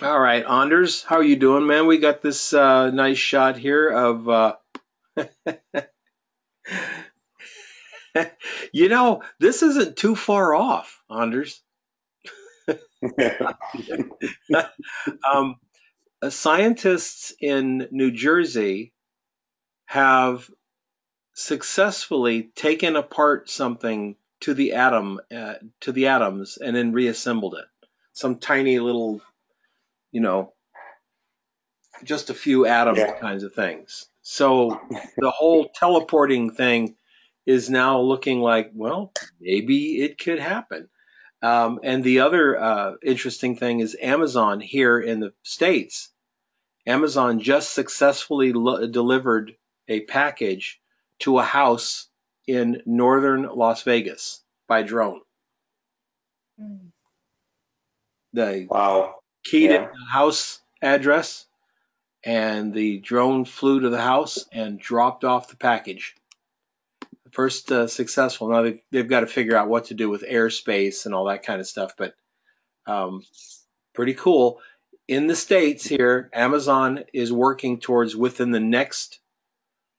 All right, Anders, how are you doing, man? We got this nice shot here of, this isn't too far off, Anders. um, Scientists in New Jersey have successfully taken apart something to the atoms, and then reassembled it. Some tiny little, you know, just a few atoms Yeah. kinds of things. So the whole teleporting thing is now looking like, well, maybe it could happen. And the other interesting thing is Amazon here in the States. Amazon just successfully delivered a package to a house in northern Las Vegas by drone. Mm. They Wow. keyed in Yeah. the house address, and the drone flew to the house and dropped off the package. First successful. Now they've got to figure out what to do with airspace and all that kind of stuff, but um, pretty cool. In the States here, Amazon is working towards, within the next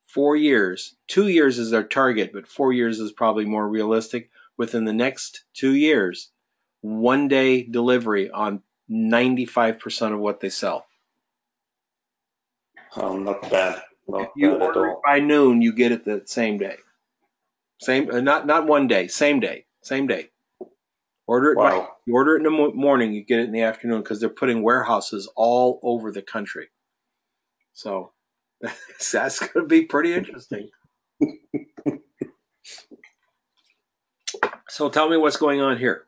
4 years, 2 years is their target, but 4 years is probably more realistic. Within the next 2 years, 1 day delivery on 95% of what they sell. Oh, not bad. If Not you bad at order it all. by noon, you get it the same day. Same, not 1 day, same day, same day. Order it by Wow. You order it in the morning, you get it in the afternoon, because they're putting warehouses all over the country. So that's going to be pretty interesting. So tell me what's going on here.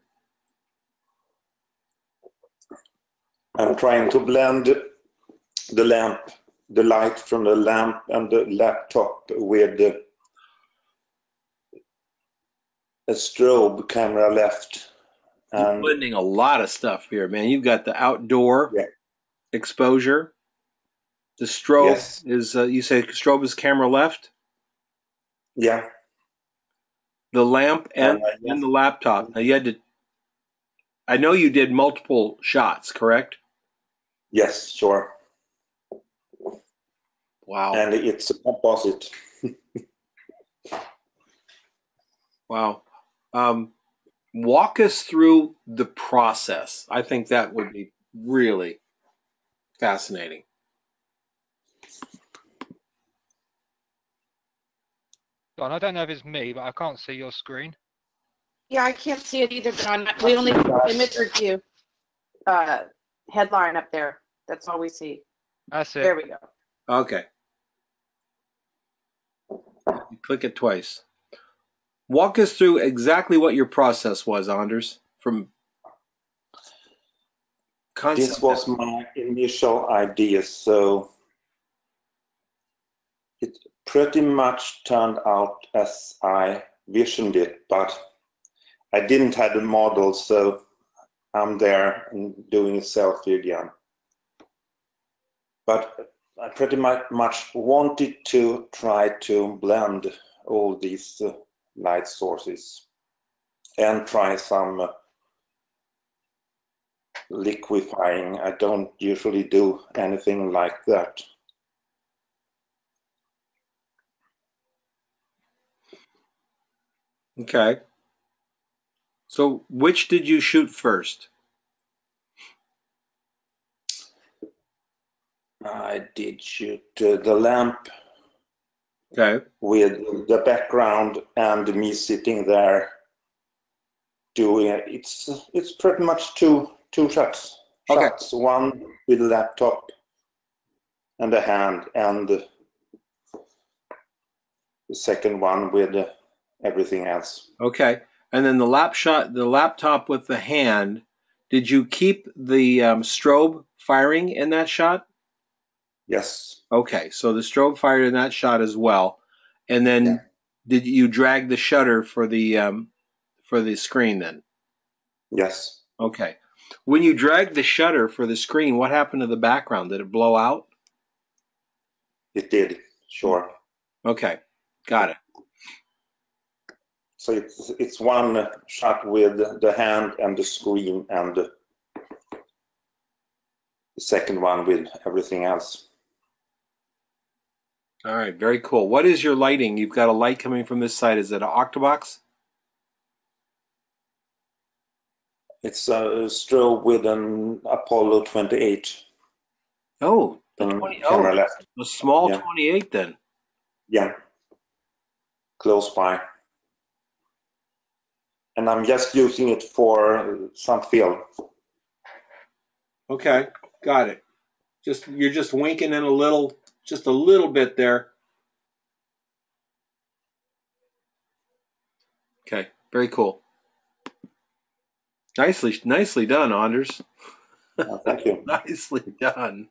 I'm trying to blend the light from the lamp and the laptop with a strobe camera left. You're And blending a lot of stuff here, man. You've got the outdoor yeah, exposure. The strobe yes, is, you say strobe is camera left. yeah, The lamp and and I the just, laptop. Now you had to. I know you did multiple shots, correct? yes, sure. Wow, And it's a composite. wow. Um, Walk us through the process. I think that would be really fascinating. Don, I don't know if it's me, but I can't see your screen. Yeah, I can't see it either, John. We only see the image review headline up there. That's all we see. That's There it. we go. Okay. You click it twice. Walk us through exactly what your process was, Anders, from This concept. was my initial idea, so it pretty much turned out as I visioned it, but I didn't have the model, so I'm there and doing a selfie again. But I pretty much wanted to try to blend all these light sources and try some liquefying. I don't usually do anything like that. Okay. So which did you shoot first? I did shoot the lamp Okay. with the background and me sitting there doing it. It's pretty much two shots. Okay. One with a laptop and a hand, and the second one with everything else. Okay. And then the laptop with the hand. Did you keep the strobe firing in that shot? Yes. Okay. So the strobe fired in that shot as well. And then Yeah. did you drag the shutter for the screen then? Yes. Okay. When you dragged the shutter for the screen, what happened to the background? Did it blow out? It did. Sure. Okay. Got it. So it's one shot with the hand and the screen and second one with everything else. All right, very cool. What is your lighting? You've got a light coming from this side. Is it an Octobox? It's a strobe with an Apollo 28. Oh, the on 20. camera Oh, left. a small Yeah. 28 then. Yeah, close by. And I'm just using it for some feel. Okay, got it. You're just winking in just a little bit there. Okay, very cool. Nicely done, Anders. Thank you. Nicely done.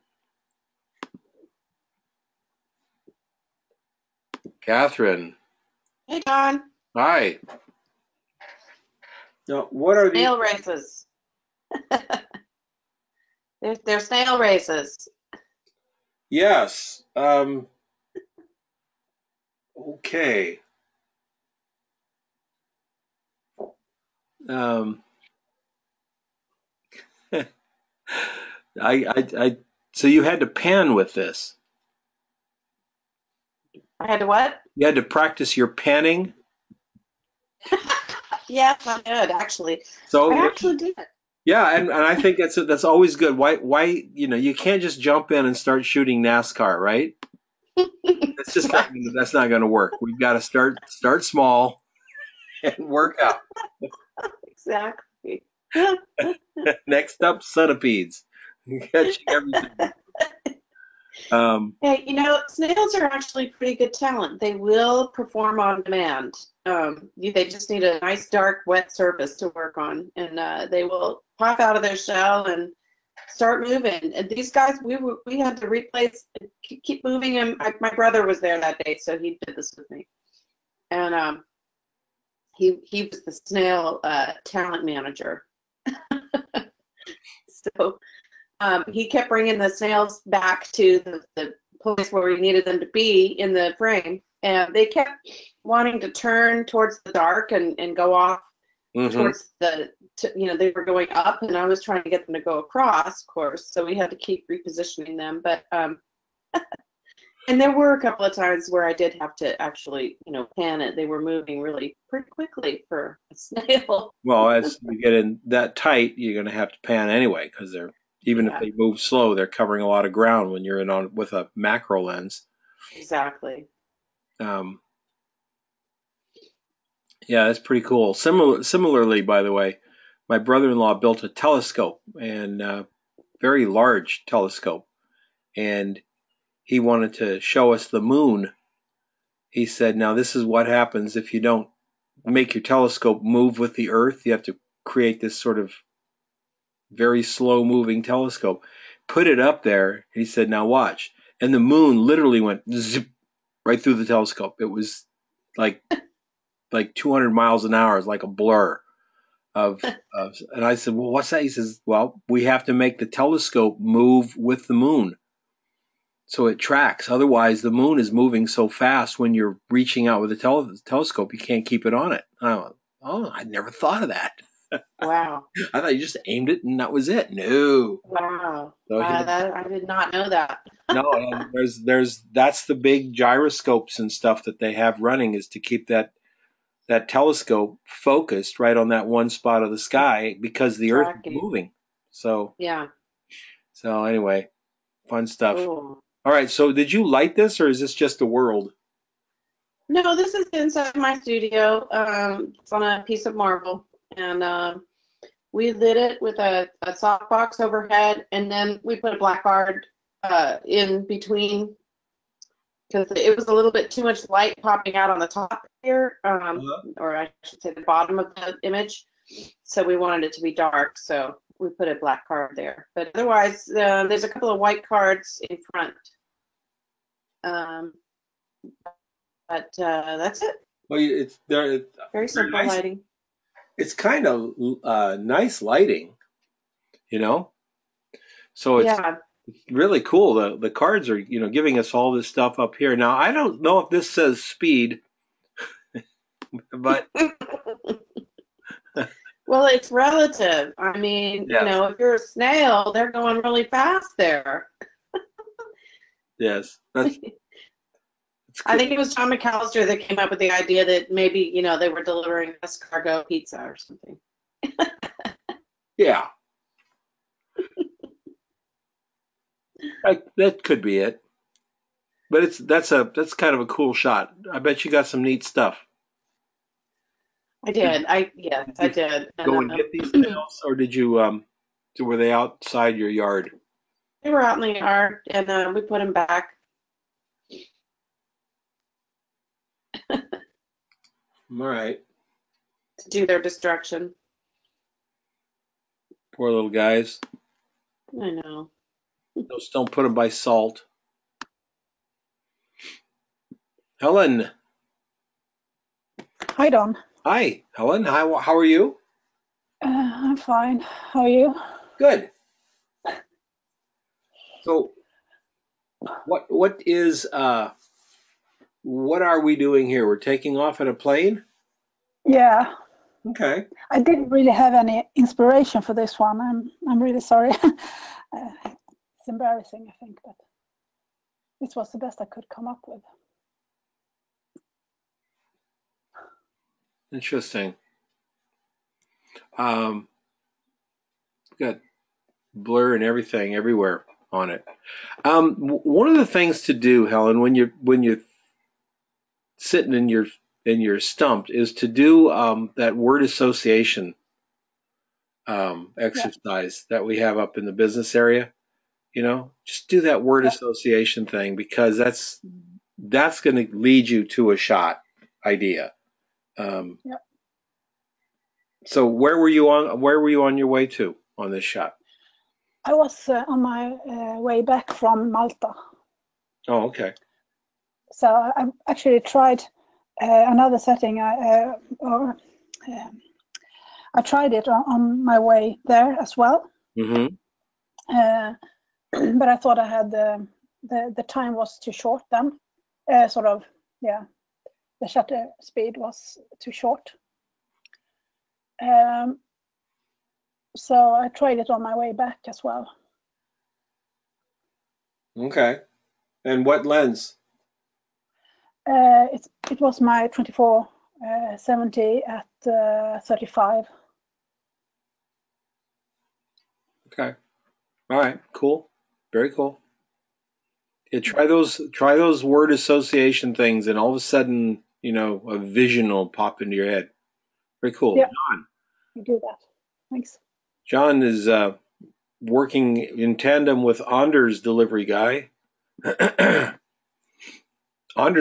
Catherine. Hey, Don. Hi. Now, what are these? Snail races. They're snail races. Yes. Okay. So you had to pan with this. I had to what? You had to practice your panning. Yes, I did, actually. So I actually did. yeah, and I think that's always good. Why you can't just jump in and start shooting NASCAR, right? That's just that's not going to work. We've got to start small and work out. Exactly. Next up, centipedes. Catching everything. Hey, snails are actually pretty good talent. They will perform on demand. They just need a nice, dark, wet surface to work on, and they will pop out of their shell and start moving. And these guys, we had to replace, keep moving them. My brother was there that day, so he did this with me, and he was the snail talent manager. So. He kept bringing the snails back to the place where we needed them to be in the frame, and they kept wanting to turn towards the dark and go off towards they were going up, and I was trying to get them to go across, of course, so we had to keep repositioning them. But and there were a couple of times where I did have to actually, pan it. They were moving really pretty quickly for a snail. Well, as you get in that tight, you're going to have to pan anyway because even if they move slow, they're covering a lot of ground when you're in on with a macro lens. Exactly. Yeah, that's pretty cool. Similarly, by the way, my brother-in-law built a telescope, and very large telescope, and he wanted to show us the moon. He said, now this is what happens if you don't make your telescope move with the Earth. You have to create this sort of very slow moving telescope. Put it up there. He said, now watch. And the moon literally went zip right through the telescope. It was like 200 miles an hour. It's like a blur of and I said, well, what's that? He says, well, we have to make the telescope move with the moon so it tracks. Otherwise, the moon is moving so fast when you're reaching out with a telescope, you can't keep it on it. I went, oh, I never thought of that. Wow. I thought you just aimed it and that was it. No. Wow. So I did not know that. no, and that's the big gyroscopes and stuff that they have running is to keep that telescope focused right on that one spot of the sky because the Earth is moving. So yeah. So anyway, fun stuff. Cool. All right. So did you light this or is this just a world? No, this is inside my studio. It's on a piece of marble, and we lit it with a softbox overhead, and then we put a black card in between because it was a little bit too much light popping out on the top here, or I should say the bottom of the image. So we wanted it to be dark, so we put a black card there. But otherwise, there's a couple of white cards in front. But that's it. Well, it's there. It's very simple nice. lighting. It's kind of nice lighting, So it's really cool. The cards are, giving us all this stuff up here. Now, I don't know if this says speed, but Well, it's relative. I mean, Yes. you know, if you're a snail, they're going really fast there. Yes. That's I think it was Tom McAllister that came up with the idea that maybe, you know, they were delivering escargot pizza or something. yeah. That could be it. But that's kind of a cool shot. I bet you got some neat stuff. I did. Yes, I did. Go and get these snails, or did you were they outside your yard? They were out in the yard, and we put them back. All right. To do their destruction. Poor little guys. I know. Just don't put them by salt. Helen. Hi, Don. Hi, Helen. How are you? I'm fine. How are you? Good. So, what are we doing here? We're taking off in a plane? Yeah. Okay. I didn't really have any inspiration for this one. I'm really sorry. It's embarrassing, I think, but this was the best I could come up with. Interesting. Got blur and everything everywhere on it. One of the things to do, Helen, when you're sitting in your stump, is to do that word association exercise that we have up in the business area. You know, just do that word association thing, because that's going to lead you to a shot idea. So where were you on your way to on this shot? I was on my way back from Malta. Oh, okay. So I actually tried another setting. I tried it on my way there as well. Mm-hmm. But I thought I had the time was too short then. The shutter speed was too short. So I tried it on my way back as well. Okay. And what lens? It was my 24-70 at 35. Okay. All right. Cool. Very cool. Yeah, try those word association things, and all of a sudden, you know, a vision will pop into your head. Very cool. Yeah. John. You do that. Thanks. John is working in tandem with Anders, delivery guy. Anders,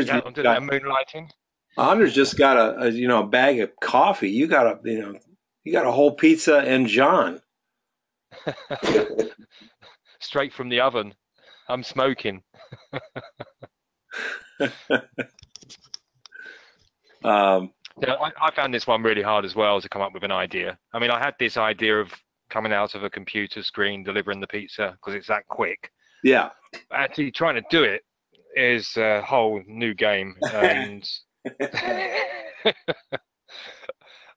Yeah, I'm doing that moonlighting. Anders just got a bag of coffee. You got a whole pizza and John. Straight from the oven. I'm smoking. Yeah, I found this one really hard as well to come up with an idea. I mean, I had this idea of coming out of a computer screen, delivering the pizza because it's that quick. Yeah. Actually, trying to do it is a whole new game, and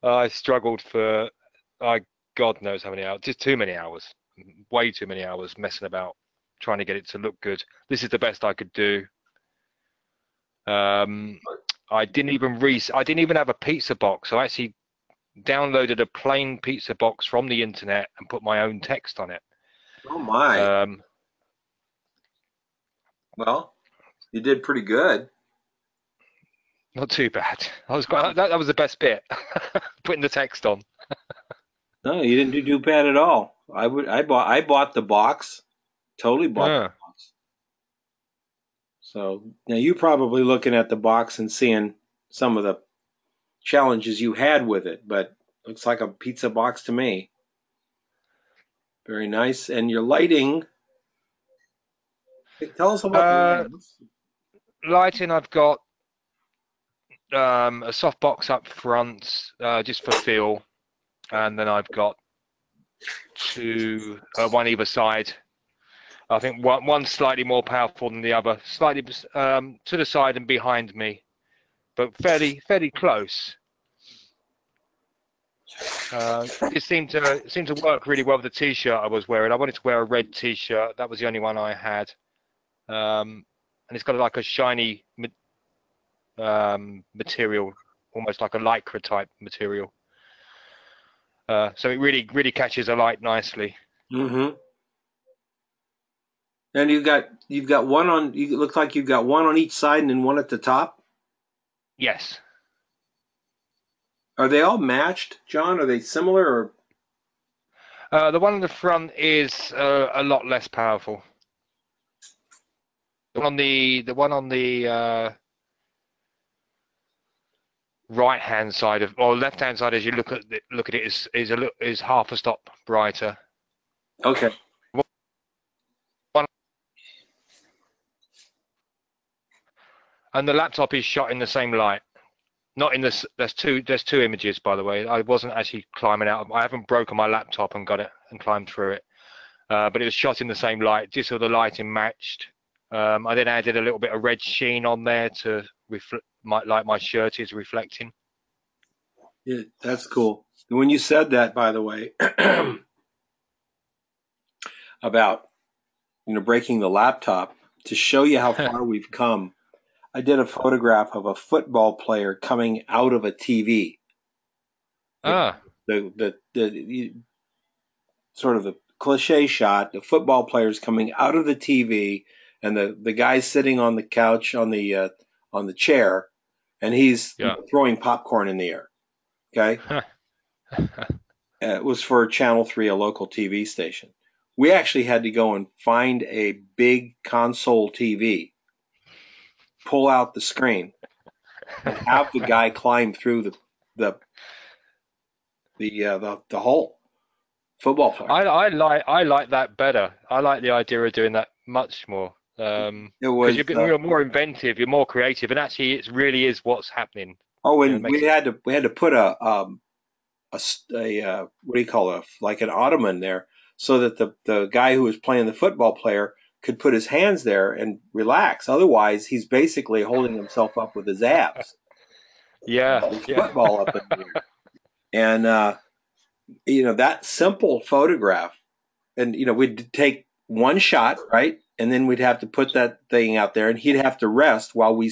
I struggled for God knows how many hours, just too many hours, way too many hours messing about trying to get it to look good. This is the best I could do. I didn't even have a pizza box. So I actually downloaded a plain pizza box from the internet and put my own text on it. Oh my. Well, you did pretty good. Not too bad. That was the best bit. Putting the text on. No, you didn't do bad at all. I bought the box. Totally bought the box. So now you're probably looking at the box and seeing some of the challenges you had with it, but looks like a pizza box to me. Very nice. And your lighting. Tell us about the lighting. I've got a soft box up front, just for feel, and then I've got two, one either side. I think one slightly more powerful than the other, slightly to the side and behind me, but fairly close. It seemed to work really well with the t-shirt I was wearing. I wanted to wear a red t-shirt. That was the only one I had. And it's got like a shiny material, almost like a lycra type material. So it really catches a light nicely. Mm-hmm. And you've got one on. You look like you've got one on each side and then one at the top. Yes. Are they all matched, John? Are they similar or? The one in the front is a lot less powerful. The one on the right-hand side or left-hand side, as you look at it, is half a stop brighter. Okay. And the laptop is shot in the same light. Not in this. There's two images, by the way. I wasn't actually climbing out. I haven't broken my laptop and got it and climbed through it. But it was shot in the same light, just so the lighting matched. I then added a little bit of red sheen on there to reflect, like my shirt is reflecting. Yeah, that's cool. When you said that, by the way, about breaking the laptop, to show you how far we've come, I did a photograph of a football player coming out of a TV. The sort of the cliche shot, the football players coming out of the TV, and the guy's sitting on the couch on the chair, and he's throwing popcorn in the air. Okay. It was for Channel 3, a local TV station. We actually had to go and find a big console TV, pull out the screen, and have the guy climb through the hole. Football player. I like that better. I like the idea of doing that much more. Because you're more inventive, you're more creative, and actually, it really is what's happening. Oh, and we had to put a what do you call it? Like an ottoman there, so that the guy who was playing the football player could put his hands there and relax. Otherwise, he's basically holding himself up with his abs. Football up in the air. And that simple photograph, and we'd take one shot, right, and then we'd have to put that thing out there, and he'd have to rest while we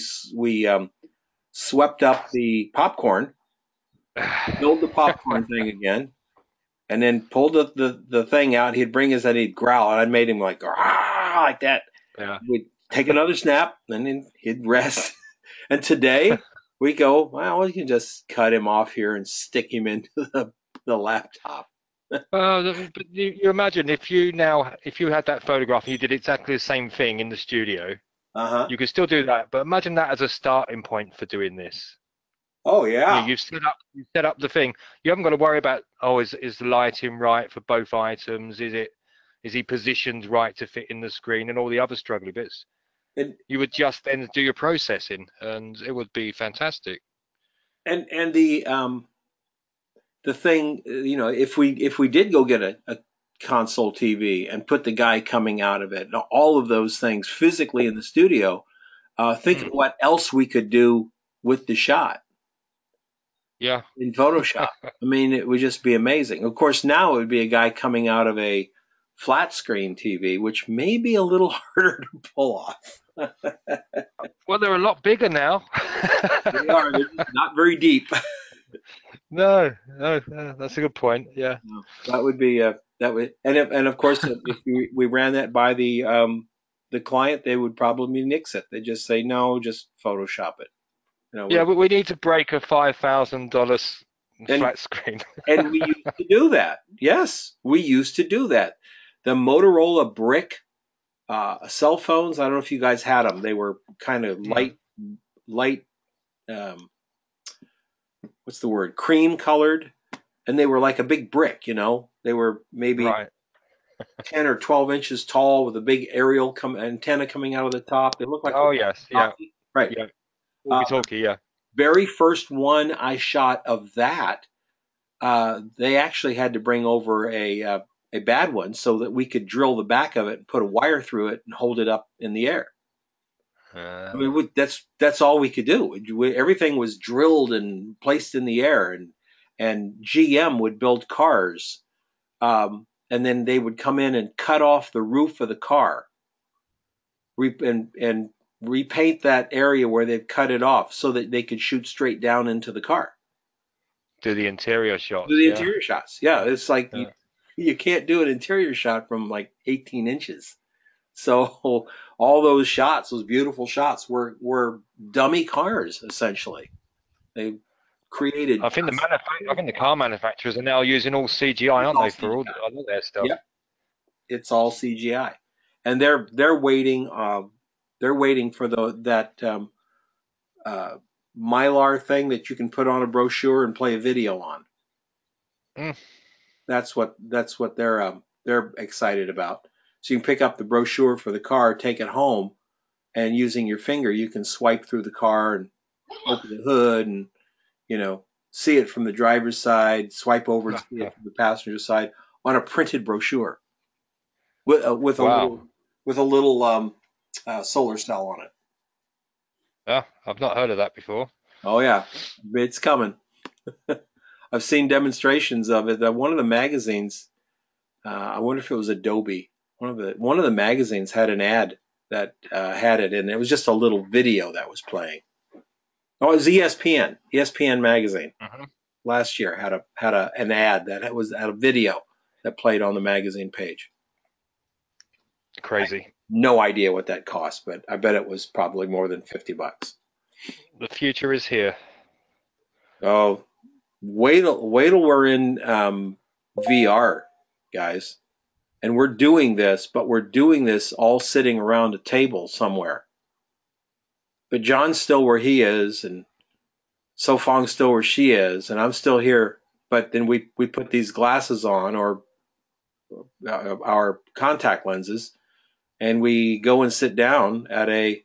swept up the popcorn, filled the popcorn thing again, and then pulled the thing out. He'd bring his head, he'd growl, and I made him like that. Yeah. We'd take another snap, and then he'd rest. And today we go, well, we can just cut him off here and stick him into the laptop. But you imagine if you had that photograph and you did exactly the same thing in the studio, you could still do that. But imagine that as a starting point for doing this. Oh yeah. You've set up the thing. You haven't got to worry about is the lighting right for both items? Is he positioned right to fit in the screen and all the other struggling bits? You would just then do your processing, and it would be fantastic. And the thing, if we did go get a console TV and put the guy coming out of it, all of those things physically in the studio, think of what else we could do with the shot. Yeah. In Photoshop. I mean, it would just be amazing. Of course, now it would be a guy coming out of a flat screen TV, which may be a little harder to pull off. Well, they're a lot bigger now. They are. They're not very deep. No, that's a good point. Yeah. No, that would be and of course, if we ran that by the client, they would probably nix it. They just say no, just Photoshop it. Yeah, we need to break a $5,000 flat screen. And we used to do that. Yes, we used to do that. The Motorola Brick cell phones, I don't know if you guys had them. They were kind of light, what's the word? Cream colored. And they were like a big brick, They were maybe 10 or 12 inches tall with a big aerial antenna coming out of the top. They look like yes, yeah. Right. Yeah. Walkie-talkie, yeah. Very first one I shot of that, they actually had to bring over a bad one so that we could drill the back of it and put a wire through it and hold it up in the air. I mean, that's all we could do. Everything was drilled and placed in the air, and GM would build cars, and then they would come in and cut off the roof of the car, and repaint that area where they've cut it off so that they could shoot straight down into the car. Do the interior shots. Do the yeah. interior shots. Yeah, it's like Yeah. you can't do an interior shot from like 18 inches. So all those shots, those beautiful shots, were dummy cars essentially. They created. I think the car manufacturers are now using all CGI, aren't they, for all their stuff? Yep. It's all CGI, and they're waiting. They're waiting for that Mylar thing that you can put on a brochure and play a video on. Mm. That's what they're excited about. So you can pick up the brochure for the car, take it home, and using your finger, you can swipe through the car and open the hood and, see it from the driver's side, swipe over and see it from the passenger side on a printed brochure with a little solar cell on it. Yeah, I've not heard of that before. Oh yeah, it's coming. I've seen demonstrations of it. One of the magazines, I wonder if it was Adobe. One of the magazines had an ad that had it, and it was just a little video that was playing. Oh, it was ESPN. ESPN magazine last year had an ad that was a video that played on the magazine page. Crazy. No idea what that cost, but I bet it was probably more than $50. The future is here. Oh, wait till we're in VR, guys. And we're doing this, but we're doing this all sitting around a table somewhere. But John's still where he is, and Sofong's still where she is, and I'm still here. But then we put these glasses on, or our contact lenses, and we go and sit down at a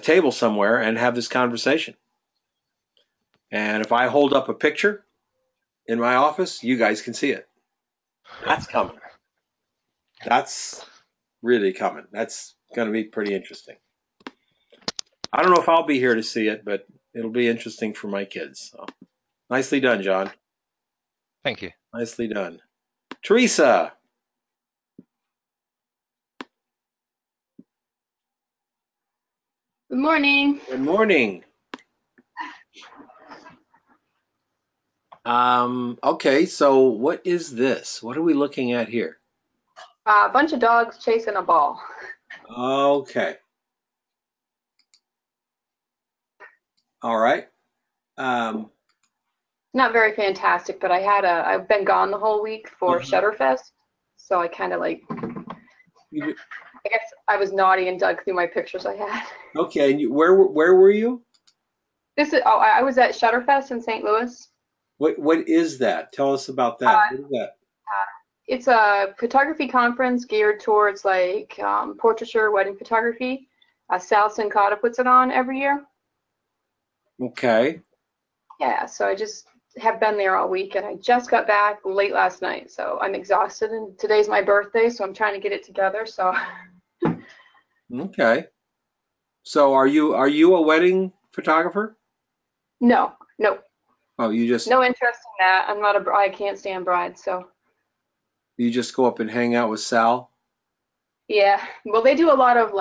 table somewhere and have this conversation. And if I hold up a picture in my office, you guys can see it. That's coming. That's really coming. That's going to be pretty interesting. I don't know if I'll be here to see it, but it'll be interesting for my kids. So. Nicely done, John. Thank you. Nicely done. Teresa. Good morning. Good morning. Okay, so what is this? What are we looking at here? A bunch of dogs chasing a ball. Okay. All right. Not very fantastic, but I've been gone the whole week for Shutterfest, so I kind of I guess I was naughty and dug through my pictures I had. Okay, and where were you? I was at Shutterfest in St. Louis. What is that? Tell us about that. What is that? It's a photography conference geared towards portraiture, wedding photography. Sal Sincata puts it on every year. Okay. Yeah, so I just have been there all week, and I just got back late last night, so I'm exhausted, and today's my birthday, so I'm trying to get it together. So. Okay. So are you a wedding photographer? No. Oh, you just no interest in that. I'm not I can't stand brides, so. You just go up and hang out with Sal? Yeah. Well, they do a lot of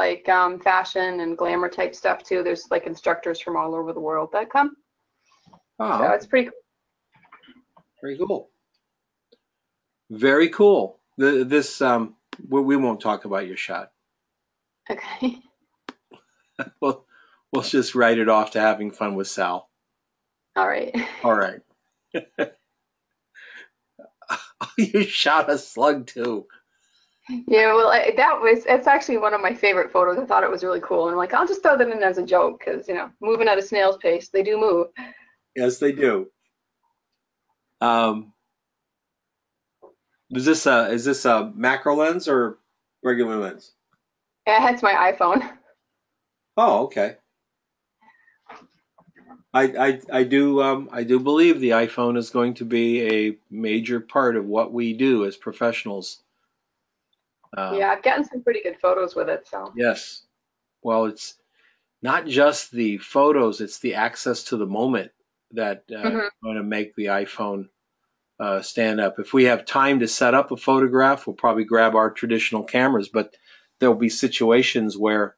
fashion and glamour type stuff too. There's instructors from all over the world that come. Oh. So it's pretty cool. Very cool. Very cool. We won't talk about your shot. Okay. Well, we'll just write it off to having fun with Sal. All right. All right. You shot a slug too. Yeah, well, it's actually one of my favorite photos. I thought it was really cool. And I'm I'll just throw that in as a joke because, moving at a snail's pace, they do move. Yes, they do. Is this a macro lens or regular lens? Yeah, it's my iPhone. Oh, okay. I do believe the iPhone is going to be a major part of what we do as professionals. Yeah, I've gotten some pretty good photos with it. So. Yes. Well, it's not just the photos; it's the access to the moment that going to make the iPhone stand up. If we have time to set up a photograph, we'll probably grab our traditional cameras, but there'll be situations where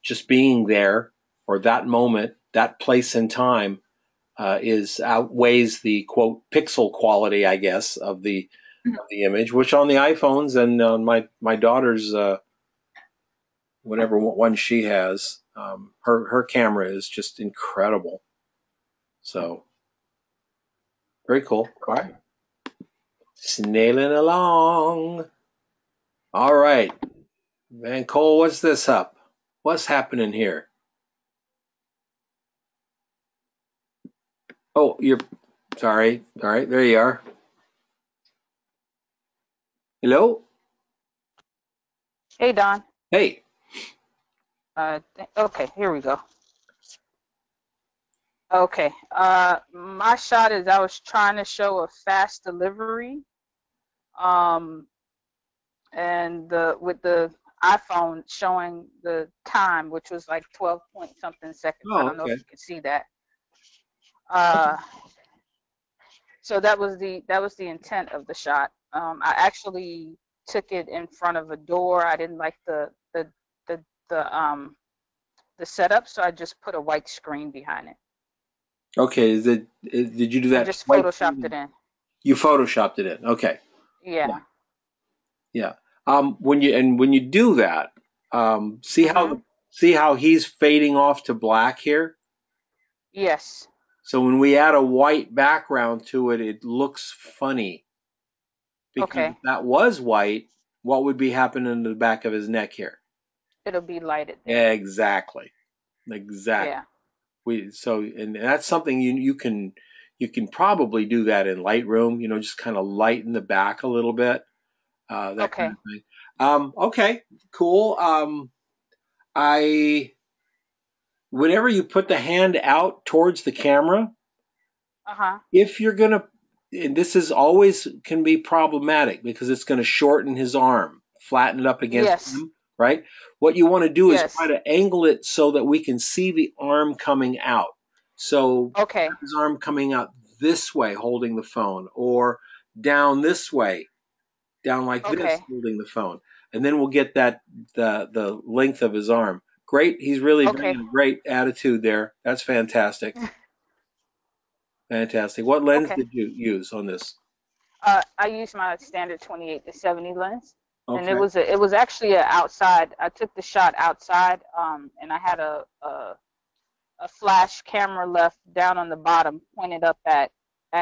just being there or that moment, that place and time is outweighs the quote pixel quality, I guess, of the image, which on the iPhones and on my daughter's whatever one she has, her camera is just incredible. So very cool. All right. Snailing along. All right. Van Cole, what's this up? What's happening here? Oh, you're sorry. All right, there you are. Hello? Hey, Don. Hey. Okay, here we go. Okay, my shot is I was trying to show a fast delivery, and with the iPhone showing the time, which was like 12 point something seconds. I don't know if you can see that. So that was the intent of the shot. I actually took it in front of a door. I didn't like the setup, so I just put a white screen behind it. Okay, did you do that? I just photoshopped it in. You photoshopped it in. Okay. Yeah. Yeah. When you do that, see how he's fading off to black here? Yes. So when we add a white background to it, it looks funny. Because if that was white, what would be happening to the back of his neck here? It'll be lighted there. Exactly. Yeah. And that's something you can probably do that in Lightroom, just kind of lighten the back a little bit. That kind of thing. Okay, cool. Whenever you put the hand out towards the camera, if you're gonna, and this is always can be problematic because it's going to shorten his arm, flatten it up against him, right? What you want to do is try to angle it so that we can see the arm coming out. So his arm coming out this way, holding the phone, or down this way, down like this, holding the phone, and then we'll get that the length of his arm. Great, he's really bringing a great attitude there. That's fantastic. Fantastic. What lens did you use on this? I used my standard 28-70 lens, and it was actually outside. I took the shot outside, and I had a flash camera left down on the bottom, pointed up at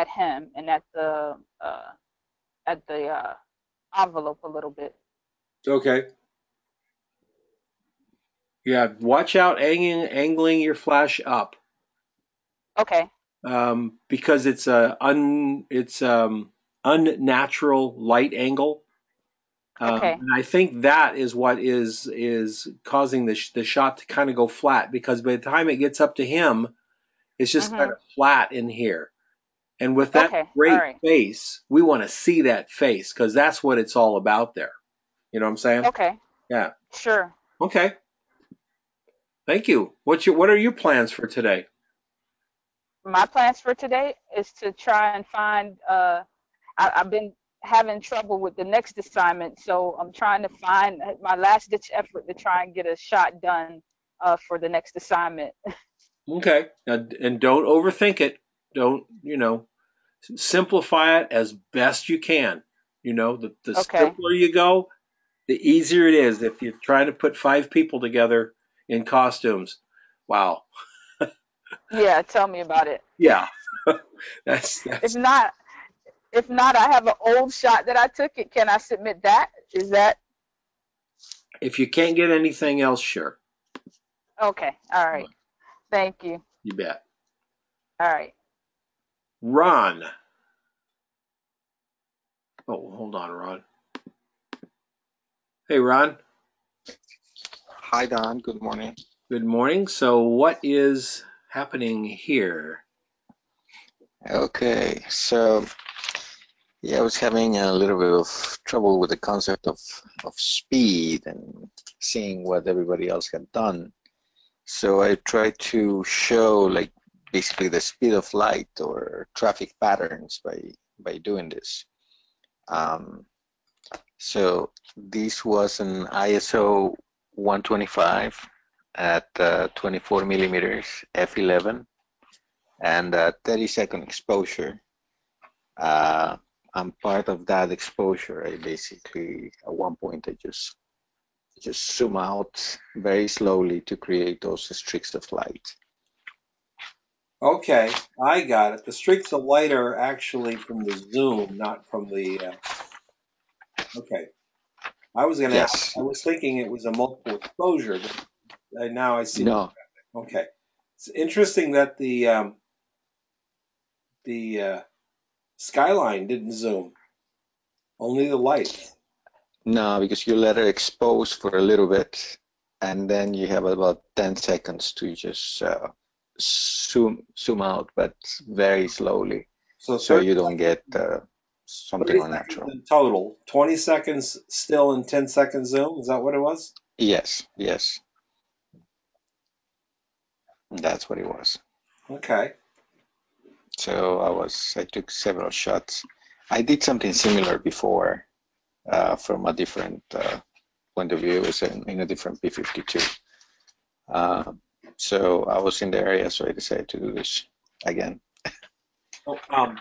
him and at the envelope a little bit. Okay. Yeah, watch out angling your flash up. Okay. Because it's unnatural light angle. And I think that is what is causing the shot to kind of go flat, because by the time it gets up to him, it's just kind of flat in here. And with that great face, we want to see that face because that's what it's all about there. You know what I'm saying? Okay. Yeah. Sure. Okay. Thank you. What are your plans for today? My plans for today is to try and find. I've been having trouble with the next assignment, so I'm trying to find my last ditch effort to try and get a shot done for the next assignment. Okay, and don't overthink it. Don't simplify it as best you can. The simpler you go, the easier it is. If you're trying to put 5 people together in costumes, wow. Yeah, tell me about it. Yeah, that's. If not, I have an old shot that I took. Can I submit that? Is that? If you can't get anything else, sure. Okay. All right. Thank you. You bet. All right. Ron. Oh, hold on, Ron. Hey, Ron. Hi, Don. Good morning. Good morning. So what is happening here? Okay, so yeah, I was having a little bit of trouble with the concept of speed and seeing what everybody else had done. So I tried to show like basically the speed of light or traffic patterns by doing this. So this was an ISO 125 at 24 millimeters f11 and 30-second exposure. I'm part of that exposure. I basically, at one point, I just zoom out very slowly to create those streaks of light. Okay, I got it. The streaks of light are actually from the zoom, not from the. Okay, I was gonna. Yes. I was thinking it was a multiple exposure, but now I see. No. Okay, it's interesting that the skyline didn't zoom, only the lights. No, because you let it expose for a little bit, and then you have about 10 seconds to just zoom out, but very slowly, so you don't get something unnatural. In total, 20 seconds still and 10 seconds zoom. Is that what it was? Yes, yes. That's what it was. Okay. So I took several shots. I did something similar before from a different point of view. It was in a different P-52. So I was in the area, so I decided to do this again. What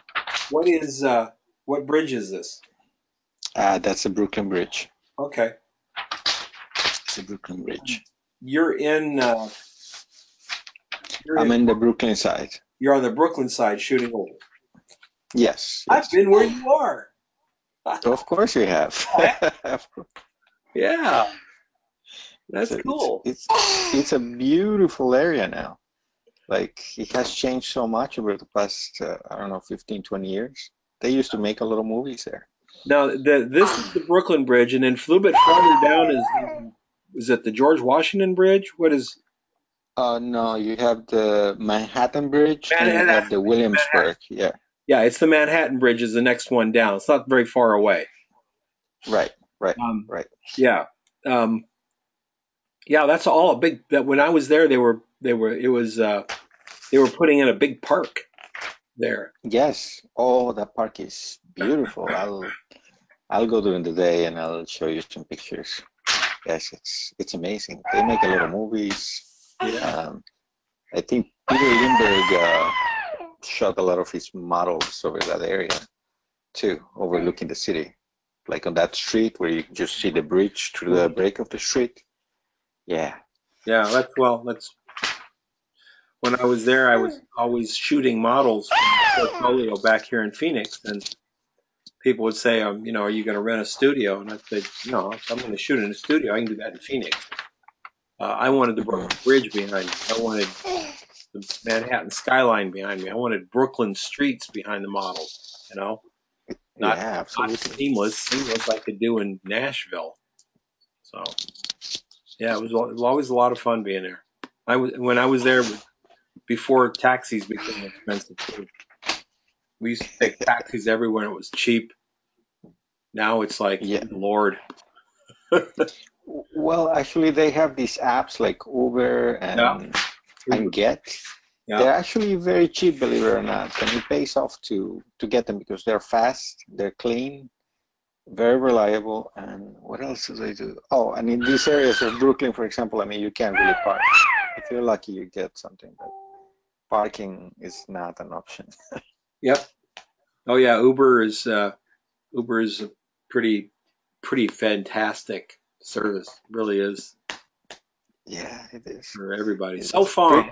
bridge is this? That's the Brooklyn Bridge. Okay. It's the Brooklyn Bridge. You're in. I'm in the Brooklyn side. You're on the Brooklyn side shooting over. Yes. I've been where you are. Of course you have. Yeah. That's cool. It's a beautiful area now. Like, it has changed so much over the past, 15, 20 years. They used to make a lot of movies there. Now, this is the Brooklyn Bridge, and then a little bit farther down is it the George Washington Bridge? What is? No, you have the Manhattan Bridge and you have the Williamsburg. Yeah. Yeah, it's the Manhattan Bridge is the next one down. It's not very far away. Right. Right. Yeah. Yeah, that's all a big. That when I was there, they were putting in a big park there. Yes. Oh, that park is beautiful. I'll go during the day and I'll show you some pictures. Yes, it's amazing. They make a lot of movies. I think Peter Lindbergh shot a lot of his models over that area too, overlooking the city, like on that street where you just see the bridge through the break of the street. Yeah. That's when I was there, I was always shooting models from the portfolio back here in Phoenix, and people would say, are you going to rent a studio? And I'd say, no, if I'm going to shoot in a studio, I can do that in Phoenix. I wanted the Brooklyn Bridge behind me. I wanted the Manhattan skyline behind me. I wanted Brooklyn streets behind the models, Not seamless like they do in Nashville. So, yeah, it was always a lot of fun being there. When I was there before taxis became expensive too. We used to take taxis everywhere and it was cheap. Now it's like, Lord. Well, actually, they have these apps like Uber and Get. Yeah. They're actually very cheap, believe it or not, and it pays off to get them because they're fast, they're clean, very reliable, and what else do they do? Oh, and in these areas of Brooklyn, for example, you can't really park. If you're lucky, you get something, but parking is not an option. Yep. Oh yeah, Uber is a pretty fantastic service. It really is. Yeah, it is for everybody. So far,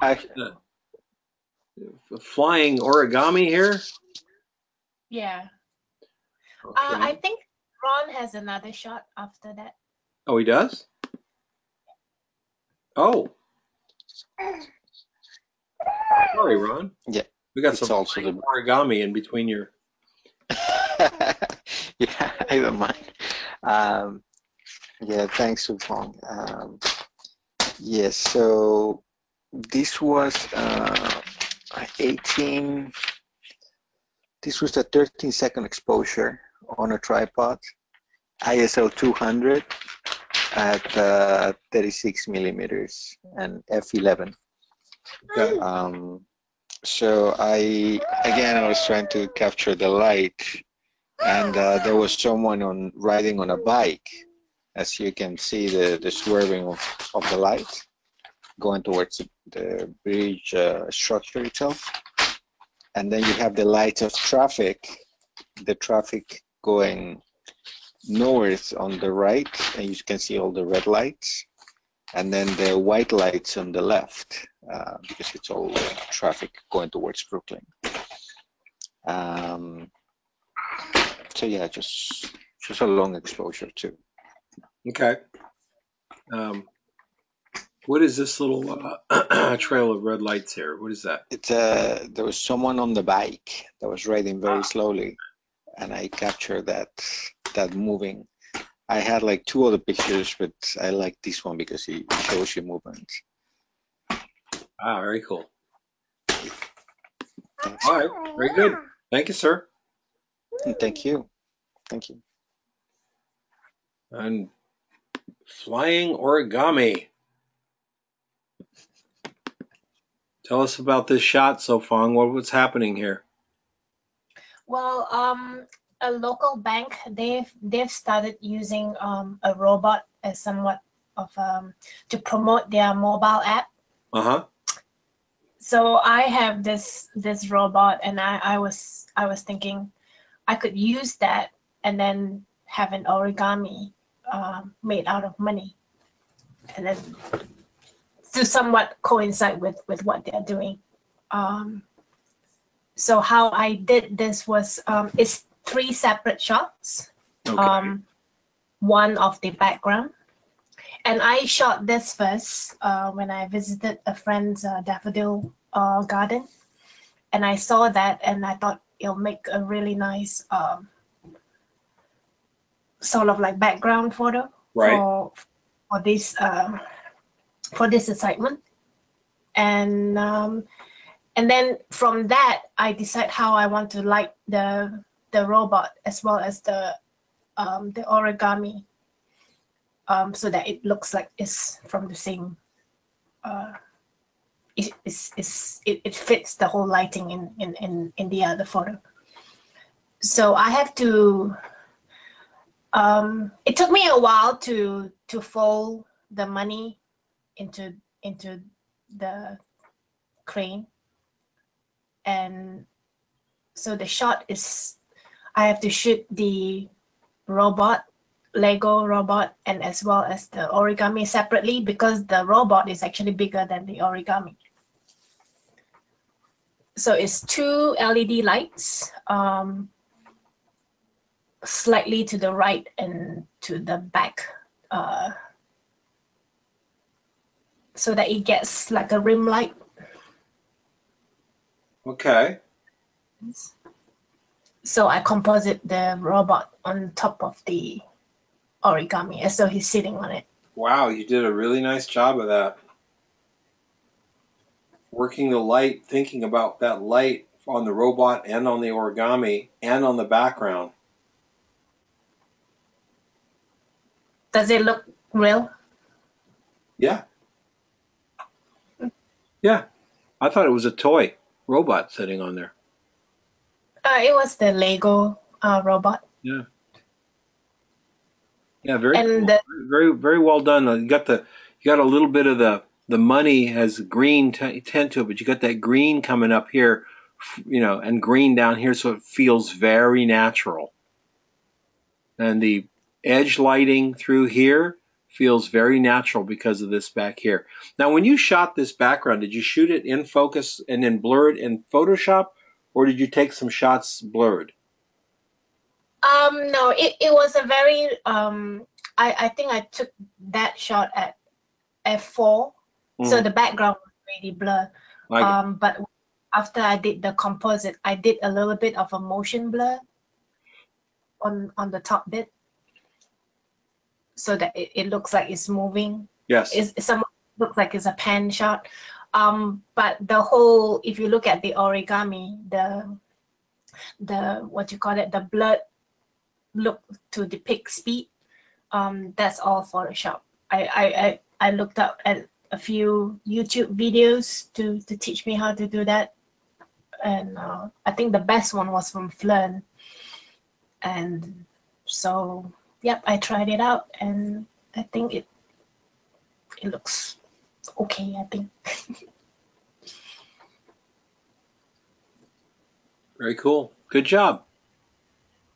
flying origami here. Yeah. Okay. I think Ron has another shot after that. Oh, he does? Oh. Sorry, Ron. Yeah. We got some also origami in between your... Yeah, I don't mind. Yeah, thanks, Supong. Yes, so this was 18... This was the 13-second exposure on a tripod, ISO 200 at 36 millimeters and f11. Okay. So I was trying to capture the light, and there was someone riding on a bike. As you can see, the swerving of the light going towards the bridge structure itself. And then you have the lights of traffic, the traffic going north on the right, and you can see all the red lights. And then the white lights on the left, because it's all traffic going towards Brooklyn. So yeah, just a long exposure too. Okay. What is this little trail of red lights here? What is that? It's there was someone on the bike that was riding very slowly, and I captured that moving. I had like 2 other pictures, but I like this one because it shows you movement. Ah, very cool. All right, very good. Thank you, sir. Thank you. Thank you. And flying origami. Tell us about this shot, Sofong. What's happening here? Well, a local bank, they've started using a robot as somewhat of to promote their mobile app. So I have this robot, and I was thinking I could use that and then have an origami made out of money, and then to somewhat coincide with what they're doing. So how I did this was it's 3 separate shots. Okay. One of the background, and I shot this first when I visited a friend's daffodil garden, and I saw that, and I thought it'll make a really nice sort of like background photo for this assignment, and then from that I decide how I want to light the robot as well as the origami, so that it looks like it's from the same. It fits the whole lighting in the other photo. So I have to. It took me a while to fold the money into the crane, and so the shot is I have to shoot the Lego robot, and as well as the origami separately, because the robot is actually bigger than the origami. So it's 2 LED lights, slightly to the right and to the back, so that it gets like a rim light. Okay. So I composite the robot on top of the origami as though he's sitting on it. Wow, you did a really nice job of that. Working the light, thinking about that light on the robot and on the origami and on the background. Does it look real? Yeah. Yeah. I thought it was a toy robot sitting on there. It was the Lego robot. Yeah. Yeah, very And cool. Very, very well done. You got a little bit of the money has green tint to it, but you got that green coming up here, and green down here, so it feels very natural. And the edge lighting through here feels very natural because of this back here. Now, when you shot this background, did you shoot it in focus and then blur it in Photoshop, or did you take some shots blurred? No, it was a very I think I took that shot at f4, so the background was really blurred. But after I did the composite, I did a little bit of a motion blur on the top bit, so that it looks like it's moving. Yes. It looks like it's a pan shot. But the whole, if you look at the origami, the what you call it, the blood look to depict speed, that's all Photoshop. I looked up at a few YouTube videos to teach me how to do that. and I think the best one was from Flern. And so, yep, I tried it out, and I think it looks okay, I think. Very cool. Good job.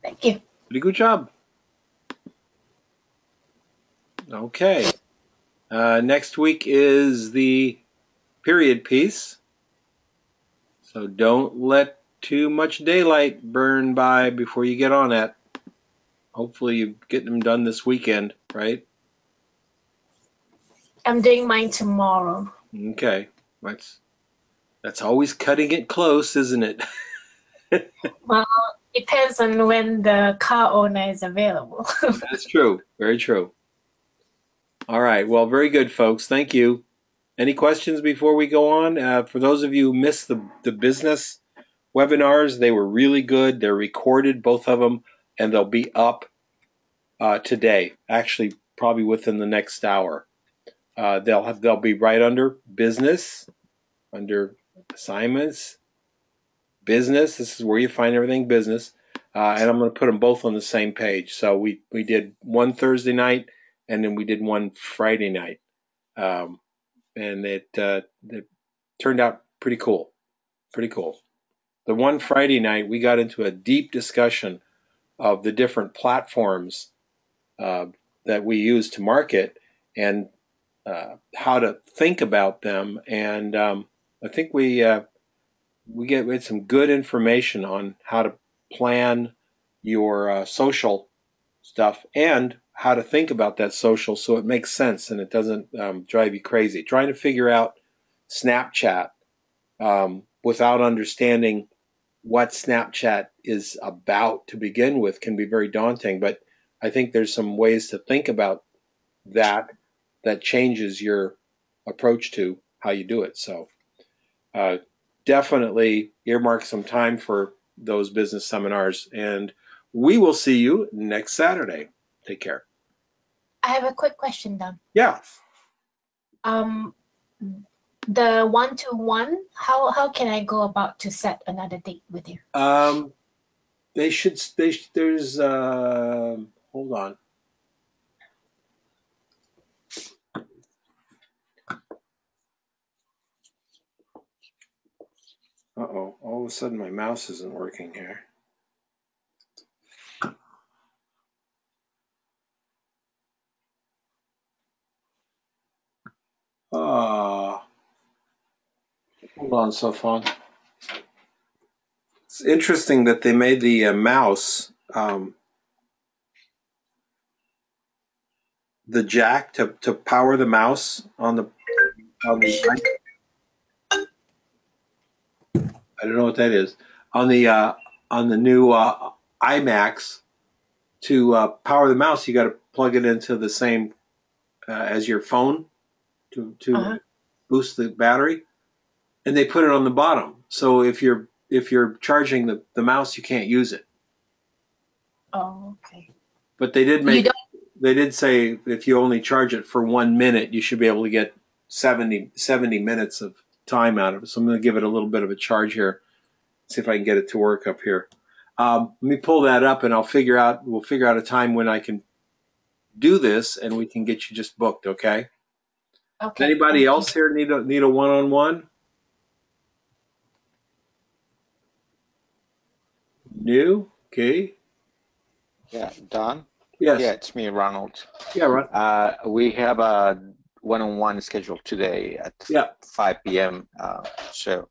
Thank you. Pretty good job. Okay. Next week is the period piece. So don't let too much daylight burn by before you get on that. Hopefully you get them done this weekend, right? I'm doing mine tomorrow. Okay. That's always cutting it close, isn't it? Well, depends on when the car owner is available. That's true. Very true. All right. Well, very good, folks. Thank you. Any questions before we go on? For those of you who missed the business webinars, they were really good. They're recorded, both of them, and they'll be up today. Actually, probably within the next hour. They'll be right under business, under assignments, business. This is where you find everything business. And I'm going to put them both on the same page. So we did one Thursday night, and then we did one Friday night. And it turned out pretty cool. Pretty cool. The one Friday night, we got into a deep discussion of the different platforms that we use to market and how to think about them. And I think we had some good information on how to plan your social stuff and how to think about that social so it makes sense and it doesn't drive you crazy. Trying to figure out Snapchat without understanding what Snapchat is about to begin with can be very daunting, but I think there's some ways to think about that changes your approach to how you do it. So definitely earmark some time for those business seminars, and we will see you next Saturday. Take care. I have a quick question, Don. Yeah. The 1-to-1, how can I go about to set another date with you? There's hold on. Uh-oh, all of a sudden my mouse isn't working here. Hold on, Sofan. It's interesting that they made the mouse, the jack to power the mouse on the I don't know what that is on the new iMacs. To power the mouse, you got to plug it into the same as your phone to boost the battery, and they put it on the bottom. So if you're charging the mouse, you can't use it. Oh, okay. But they did say if you only charge it for 1 minute, you should be able to get 70 minutes of time out of it. So I'm going to give it a little bit of a charge here. See if I can get it to work up here. Let me pull that up, and we'll figure out a time when I can do this, and we can get you just booked. Okay. Okay. Anybody else here need a one-on-one? New? Okay. Yeah, Don? Yes. Yeah, it's me, Ronald. Yeah, Ron. We have a one-on-one scheduled today at 5 p.m. So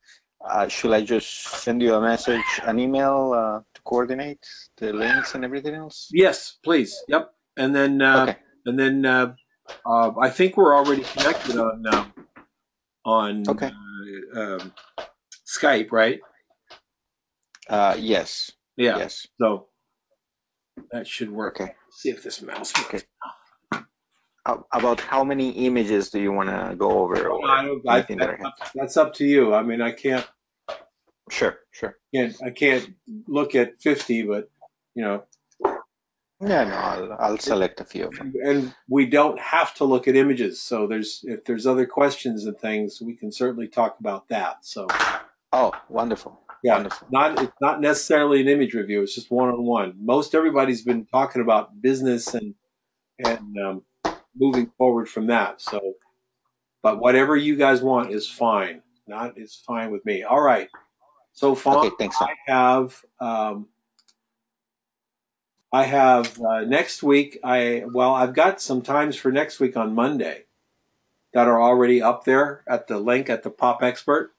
should I just send you a message, an email to coordinate the links and everything else? Yes, please. Yep. And then I think we're already connected on Skype, right? Yes. Yeah. Yes. So that should work. Okay. See if this mouse works. Okay. About how many images do you want to go over? That's up to you. I mean, I can't. Sure. I can't look at 50, but Yeah, no, I'll select a few of them. And we don't have to look at images. So if there's other questions and things, we can certainly talk about that. So. Oh, wonderful. Yeah, Wonderful. it's not necessarily an image review. It's just one-on-one. Most everybody's been talking about business and moving forward from that. So, but whatever you guys want is fine. It's fine with me. All right. So, Fawn, Okay, thanks, Tom. I have next week. I've got some times for next week on Monday that are already up there at the link at the Pop Expert.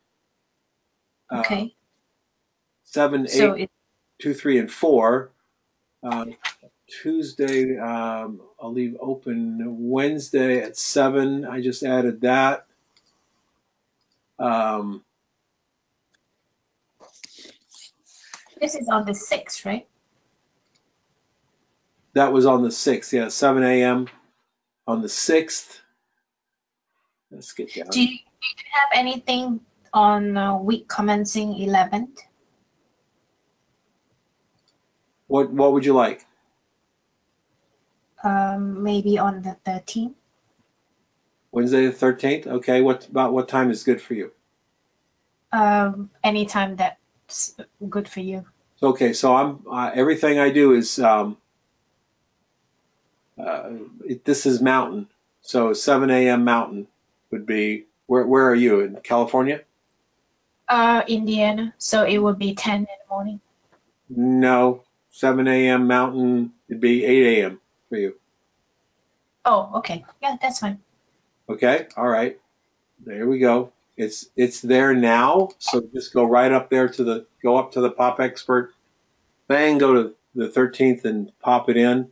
Okay. 7, 8, 2, 3, and 4. Tuesday, I'll leave open. Wednesday at 7. I just added that. This is on the 6th, right? That was on the 6th. Yeah, 7 a.m. on the 6th. Let's get down. Do you have anything on week commencing 11th? What would you like? Maybe on the 13th. Wednesday the 13th. Okay. What time is good for you? Anytime that's good for you. Okay. So I'm everything I do is this is Mountain. So 7 a.m. Mountain would be where are you in California? Indiana. So it would be 10 in the morning. No, 7 a.m. Mountain. It'd be 8 a.m. for you. Oh, okay. Yeah, that's fine. Okay. All right. There we go. It's there now. So just go right up there go up to the Pop Expert thing. Go to the 13th and pop it in.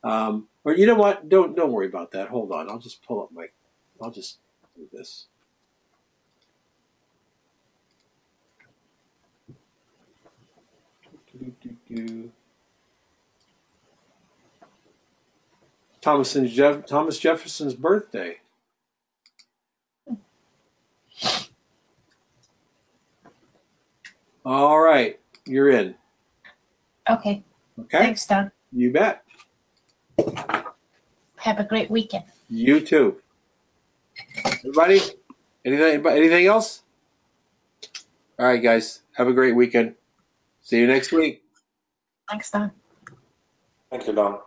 Or you know what? Don't worry about that. Hold on. I'll just pull up I'll just do this. Thomas Jefferson's birthday. All right, you're in. Okay. Okay. Thanks, Don. You bet. Have a great weekend. You too. Everybody, anything else? All right, guys. Have a great weekend. See you next week. Thanks, Don. Thank you, Don.